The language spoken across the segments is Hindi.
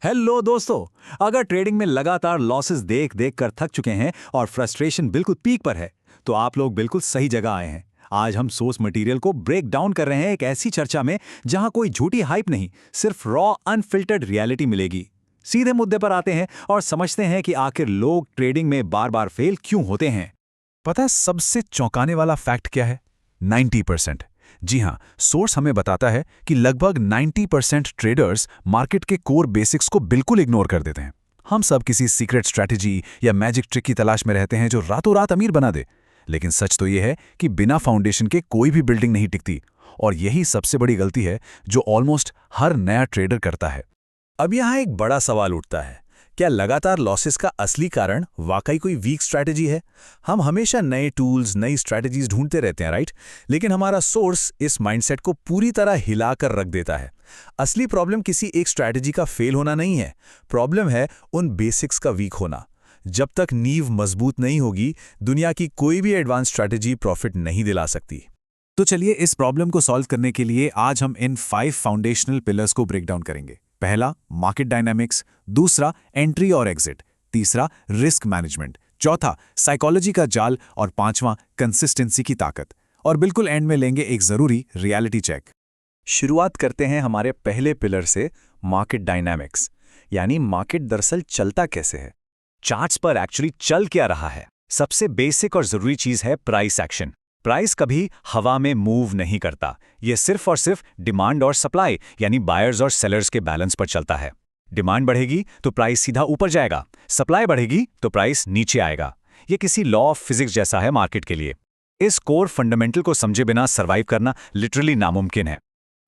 हेलो दोस्तों। अगर ट्रेडिंग में लगातार लॉसेस देख देख कर थक चुके हैं और फ्रस्ट्रेशन बिल्कुल पीक पर है, तो आप लोग बिल्कुल सही जगह आए हैं। आज हम सोर्स मटेरियल को ब्रेक डाउन कर रहे हैं, एक ऐसी चर्चा में जहां कोई झूठी हाइप नहीं, सिर्फ रॉ अनफिल्टर्ड रियलिटी मिलेगी। सीधे मुद्दे पर आते हैं और समझते हैं कि आखिर लोग ट्रेडिंग में बार बार फेल क्यों होते हैं। पता है सबसे चौंकाने वाला फैक्ट क्या है? 90%। जी हां, सोर्स हमें बताता है कि लगभग 90% ट्रेडर्स मार्केट के कोर बेसिक्स को बिल्कुल इग्नोर कर देते हैं। हम सब किसी सीक्रेट स्ट्रैटेजी या मैजिक ट्रिक की तलाश में रहते हैं जो रातों रात अमीर बना दे। लेकिन सच तो यह है कि बिना फाउंडेशन के कोई भी बिल्डिंग नहीं टिकती, और यही सबसे बड़ी गलती है जो ऑलमोस्ट हर नया ट्रेडर करता है। अब यहाँ एक बड़ा सवाल उठता है, क्या लगातार लॉसेस का असली कारण वाकई कोई वीक स्ट्रैटेजी है? हम हमेशा नए टूल्स, नई स्ट्रैटेजीज ढूंढते रहते हैं, राइट? लेकिन हमारा सोर्स इस माइंडसेट को पूरी तरह हिलाकर रख देता है। असली प्रॉब्लम किसी एक स्ट्रैटेजी का फेल होना नहीं है, प्रॉब्लम है उन बेसिक्स का वीक होना। जब तक नींव मजबूत नहीं होगी, दुनिया की कोई भी एडवांस स्ट्रैटेजी प्रॉफिट नहीं दिला सकती। तो चलिए इस प्रॉब्लम को सॉल्व करने के लिए आज हम इन 5 फाउंडेशनल पिलर्स को ब्रेक डाउन करेंगे। पहला, मार्केट डायनामिक्स। दूसरा, एंट्री और एग्जिट। तीसरा, रिस्क मैनेजमेंट। चौथा, साइकोलॉजी का जाल। और पांचवां, कंसिस्टेंसी की ताकत। और बिल्कुल एंड में लेंगे एक जरूरी रियलिटी चेक। शुरुआत करते हैं हमारे पहले पिलर से, मार्केट डायनामिक्स, यानी मार्केट दरअसल चलता कैसे है, चार्ट्स पर एक्चुअली चल क्या रहा है। सबसे बेसिक और जरूरी चीज है प्राइस एक्शन। प्राइस कभी हवा में मूव नहीं करता, ये सिर्फ और सिर्फ डिमांड और सप्लाई यानी बायर्स और सेलर्स के बैलेंस पर चलता है। डिमांड बढ़ेगी तो प्राइस सीधा ऊपर जाएगा, सप्लाई बढ़ेगी तो प्राइस नीचे आएगा। ये किसी लॉ ऑफ फिजिक्स जैसा है मार्केट के लिए। इस कोर फंडामेंटल को समझे बिना सर्वाइव करना लिटरली नामुमकिन है।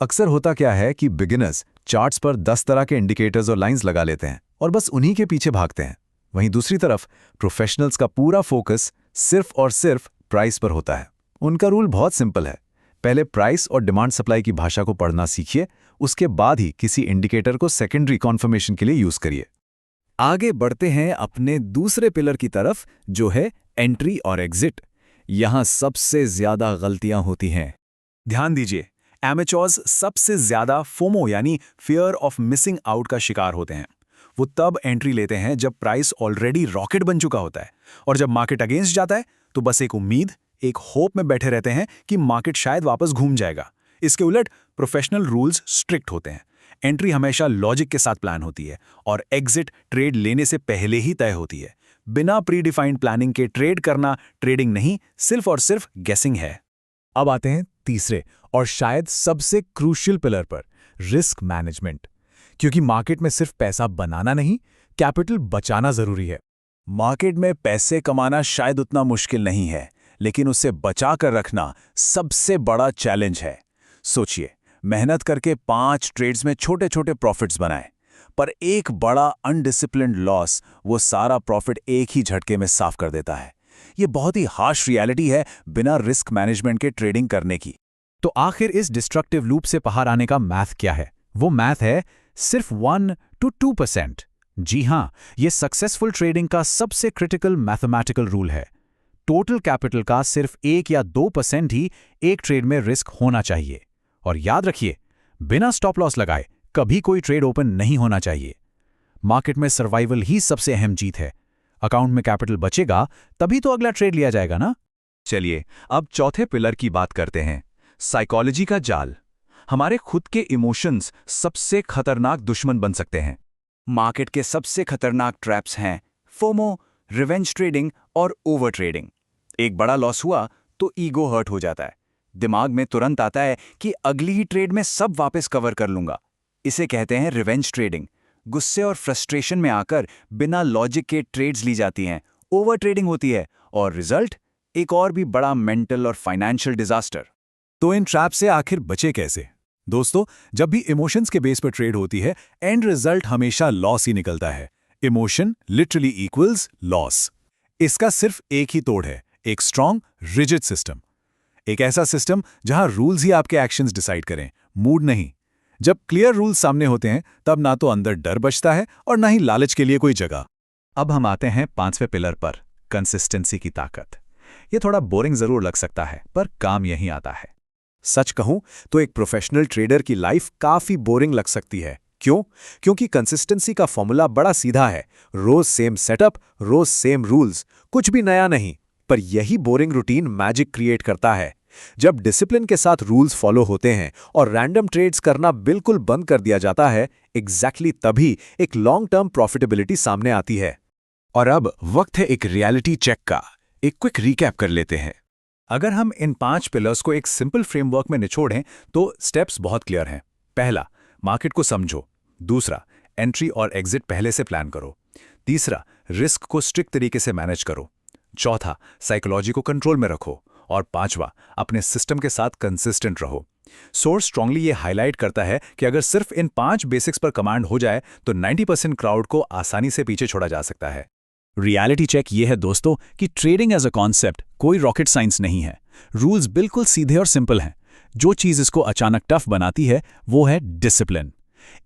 अक्सर होता क्या है कि बिगिनर्स चार्ट्स पर 10 तरह के इंडिकेटर्स और लाइंस लगा लेते हैं और बस उन्हीं के पीछे भागते हैं। वहीं दूसरी तरफ प्रोफेशनल्स का पूरा फोकस सिर्फ और सिर्फ प्राइस पर होता है। उनका रूल बहुत सिंपल है, पहले प्राइस और डिमांड सप्लाई की भाषा को पढ़ना सीखिए, उसके बाद ही किसी इंडिकेटर को सेकेंडरी कॉन्फर्मेशन के लिए यूज करिए। आगे बढ़ते हैं अपने दूसरे पिलर की तरफ, जो है एंट्री और एग्जिट। यहां सबसे ज्यादा गलतियां होती हैं। ध्यान दीजिए, एमेचोर्स सबसे ज्यादा फोमो यानी फियर ऑफ मिसिंग आउट का शिकार होते हैं। वो तब एंट्री लेते हैं जब प्राइस ऑलरेडी रॉकेट बन चुका होता है, और जब मार्केट अगेंस्ट जाता है तो बस एक उम्मीद, एक होप में बैठे रहते हैं कि मार्केट शायद वापस घूम जाएगा। इसके उलट प्रोफेशनल रूल्स स्ट्रिक्ट होते हैं। एंट्री हमेशा लॉजिक के साथ प्लान होती है और एग्जिट ट्रेड लेने से पहले ही तय होती है। बिना प्री डिफाइंड प्लानिंग के ट्रेड करना ट्रेडिंग नहीं, सिर्फ और सिर्फ गेसिंग है। अब आते हैं तीसरे और शायद सबसे क्रूशियल पिलर पर, रिस्क मैनेजमेंट। क्योंकि मार्केट में सिर्फ पैसा बनाना नहीं, कैपिटल बचाना जरूरी है। मार्केट में पैसे कमाना शायद उतना मुश्किल नहीं है, लेकिन उसे बचा कर रखना सबसे बड़ा चैलेंज है। सोचिए, मेहनत करके 5 ट्रेड्स में छोटे छोटे प्रॉफिट्स बनाए, पर एक बड़ा अनडिसिप्लिन्ड लॉस वो सारा प्रॉफिट एक ही झटके में साफ कर देता है। ये बहुत ही हार्श रियलिटी है बिना रिस्क मैनेजमेंट के ट्रेडिंग करने की। तो आखिर इस डिस्ट्रक्टिव लूप से बाहर आने का मैथ क्या है? वो मैथ है सिर्फ 1 to 2%। जी हां, ये सक्सेसफुल ट्रेडिंग का सबसे क्रिटिकल मैथमेटिकल रूल है। टोटल कैपिटल का सिर्फ 1 या 2% ही एक ट्रेड में रिस्क होना चाहिए। और याद रखिए, बिना स्टॉप लॉस लगाए कभी कोई ट्रेड ओपन नहीं होना चाहिए। मार्केट में सर्वाइवल ही सबसे अहम जीत है। अकाउंट में कैपिटल बचेगा तभी तो अगला ट्रेड लिया जाएगा ना। चलिए अब चौथे पिलर की बात करते हैं, साइकोलॉजी का जाल। हमारे खुद के इमोशंस सबसे खतरनाक दुश्मन बन सकते हैं। मार्केट के सबसे खतरनाक ट्रैप्स हैं फोमो, रिवेंज ट्रेडिंग और ओवर ट्रेडिंग। एक बड़ा लॉस हुआ तो ईगो हर्ट हो जाता है। दिमाग में तुरंत आता है कि अगली ही ट्रेड में सब वापस कवर कर लूंगा। इसे कहते हैं रिवेंज ट्रेडिंग। गुस्से और फ्रस्ट्रेशन में आकर बिना लॉजिक के ट्रेड्स ली जाती हैं, ओवर ट्रेडिंग होती है, और रिजल्ट एक और भी बड़ा मेंटल और फाइनेंशियल डिजास्टर। तो इन ट्रैप से आखिर बचे कैसे? दोस्तों, जब भी इमोशंस के बेस पर ट्रेड होती है, एंड रिजल्ट हमेशा लॉस ही निकलता है। Emotion literally equals loss. इसका सिर्फ एक ही तोड़ है, एक स्ट्रॉन्ग रिजिड सिस्टम। एक ऐसा सिस्टम जहां रूल्स ही आपके एक्शंस डिसाइड करें, मूड नहीं। जब क्लियर रूल्स सामने होते हैं तब ना तो अंदर डर बचता है और ना ही लालच के लिए कोई जगह। अब हम आते हैं 5वें पिलर पर, कंसिस्टेंसी की ताकत। ये थोड़ा बोरिंग जरूर लग सकता है, पर काम यही आता है। सच कहूं तो एक प्रोफेशनल ट्रेडर की लाइफ काफी बोरिंग लग सकती है, क्यों? क्योंकि कंसिस्टेंसी का फॉर्मूला बड़ा सीधा है। रोज सेम सेटअप, रोज सेम रूल्स, कुछ भी नया नहीं। पर यही बोरिंग रूटीन मैजिक क्रिएट करता है। जब डिसिप्लिन के साथ रूल्स फॉलो होते हैं और रैंडम ट्रेड्स करना बिल्कुल बंद कर दिया जाता है, एग्जैक्टली तभी एक लॉन्ग टर्म प्रॉफिटेबिलिटी सामने आती है। और अब वक्त है एक रियलिटी चेक का। एक क्विक रिकैप कर लेते हैं। अगर हम इन 5 पिलर्स को एक सिंपल फ्रेमवर्क में निचोड़ें तो स्टेप्स बहुत क्लियर हैं। पहला, मार्केट को समझो। दूसरा, एंट्री और एग्जिट पहले से प्लान करो। तीसरा, रिस्क को स्ट्रिक्ट तरीके से मैनेज करो। चौथा, साइकोलॉजी को कंट्रोल में रखो। और पांचवा, अपने सिस्टम के साथ कंसिस्टेंट रहो। सोर्स स्ट्रांगली ये हाईलाइट करता है कि अगर सिर्फ इन 5 बेसिक्स पर कमांड हो जाए तो 90% क्राउड को आसानी से पीछे छोड़ा जा सकता है। रियलिटी चेक ये है दोस्तों कि ट्रेडिंग एज अ कॉन्सेप्ट कोई रॉकेट साइंस नहीं है। रूल्स बिल्कुल सीधे और सिंपल हैं। जो चीज़ इसको अचानक टफ बनाती है वो है डिसिप्लिन।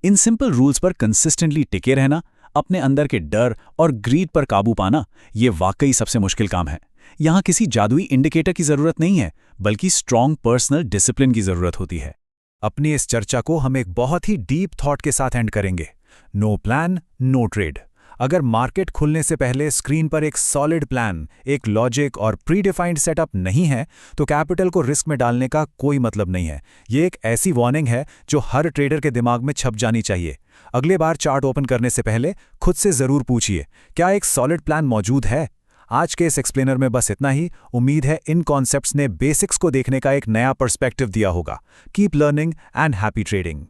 इन सिंपल रूल्स पर कंसिस्टेंटली टिके रहना, अपने अंदर के डर और ग्रीड पर काबू पाना, ये वाकई सबसे मुश्किल काम है। यहाँ किसी जादुई इंडिकेटर की जरूरत नहीं है, बल्कि स्ट्रॉन्ग पर्सनल डिसिप्लिन की जरूरत होती है। अपनी इस चर्चा को हम एक बहुत ही डीप थॉट के साथ एंड करेंगे। No plan, no trade. अगर मार्केट खुलने से पहले स्क्रीन पर एक सॉलिड प्लान, एक लॉजिक और प्रीडिफाइंड सेटअप नहीं है, तो कैपिटल को रिस्क में डालने का कोई मतलब नहीं है। ये एक ऐसी वार्निंग है जो हर ट्रेडर के दिमाग में छप जानी चाहिए। अगले बार चार्ट ओपन करने से पहले खुद से जरूर पूछिए, क्या एक सॉलिड प्लान मौजूद है? आज के इस एक्सप्लेनर में बस इतना ही। उम्मीद है इन कॉन्सेप्ट्स ने बेसिक्स को देखने का एक नया पर्सपेक्टिव दिया होगा। Keep learning and happy trading.